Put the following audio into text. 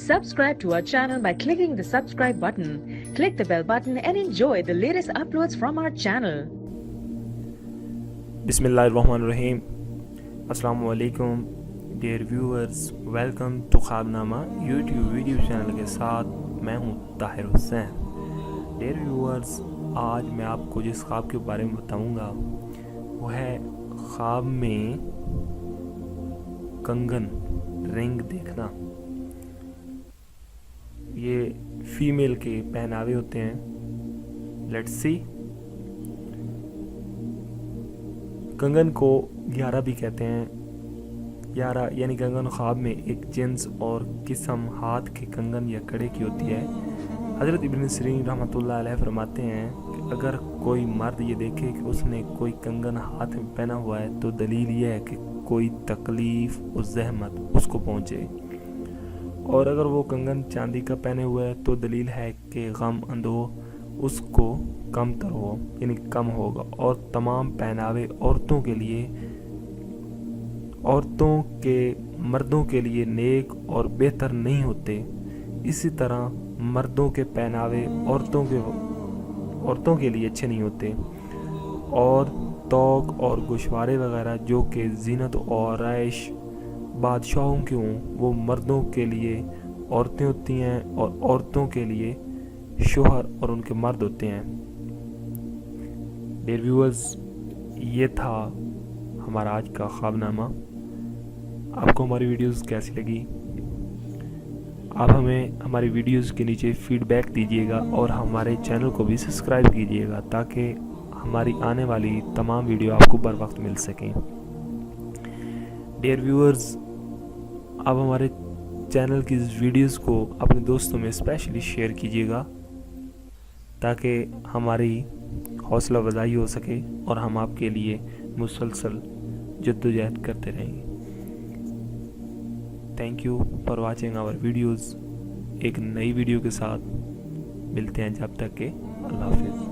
Subscribe to our channel by clicking the subscribe button. Click the bell button and enjoy the latest uploads from our channel. Bismillahirrahmanirrahim. Assalamu alaikum dear viewers, welcome to ख्वाबनामा YouTube video channel के साथ मैं हूँ Tahir Hussain. dear viewers, आज मैं आपको जिस ख्वाब के बारे में बताऊँगा वो है ख्वाब में कंगन रिंग देखना। ये फीमेल के पहनावे होते हैं। Let's see. कंगन को ग्यारह भी कहते हैं। ग्यारह यानी कंगन ख्वाब में एक जिन्स और किस्म हाथ के कंगन या कड़े की होती है। हज़रत इब्न सिरीन रहमतुल्लाह अलैह फरमाते हैं कि अगर कोई मर्द ये देखे कि उसने कोई कंगन हाथ में पहना हुआ है तो दलील ये है कि कोई तकलीफ़ और जहमत उसको पहुँचे, और अगर वो कंगन चांदी का पहने हुआ है तो दलील है कि गम अंदोह उसको कम तर हो यानी कम होगा। और तमाम पहनावे औरतों के मर्दों के लिए नेक और बेहतर नहीं होते, इसी तरह मर्दों के पहनावे औरतों के लिए अच्छे नहीं होते। और तौक और गोशवारे वगैरह जो कि जीनत और आयश बादशाहों के हों वो मर्दों के लिए औरतें होती हैं और औरतों के लिए शोहर और उनके मर्द होते हैं। डियर व्यूअर्स, ये था हमारा आज का ख्वाबनामा। आपको हमारी वीडियोस कैसी लगी? आप हमें हमारी वीडियोस के नीचे फीडबैक दीजिएगा और हमारे चैनल को भी सब्सक्राइब कीजिएगा ताकि हमारी आने वाली तमाम वीडियो आपको बर वक्त मिल सकें। डियर व्यूअर्स, आप हमारे चैनल की वीडियोस को अपने दोस्तों में स्पेशली शेयर कीजिएगा ताकि हमारी हौसला अफजाई हो सके और हम आपके लिए मुसलसल जद्दोजहद करते रहेंगे। Thank you for watching our videos. एक नई वीडियो के साथ मिलते हैं, जब तक के अल्लाह हाफिज़।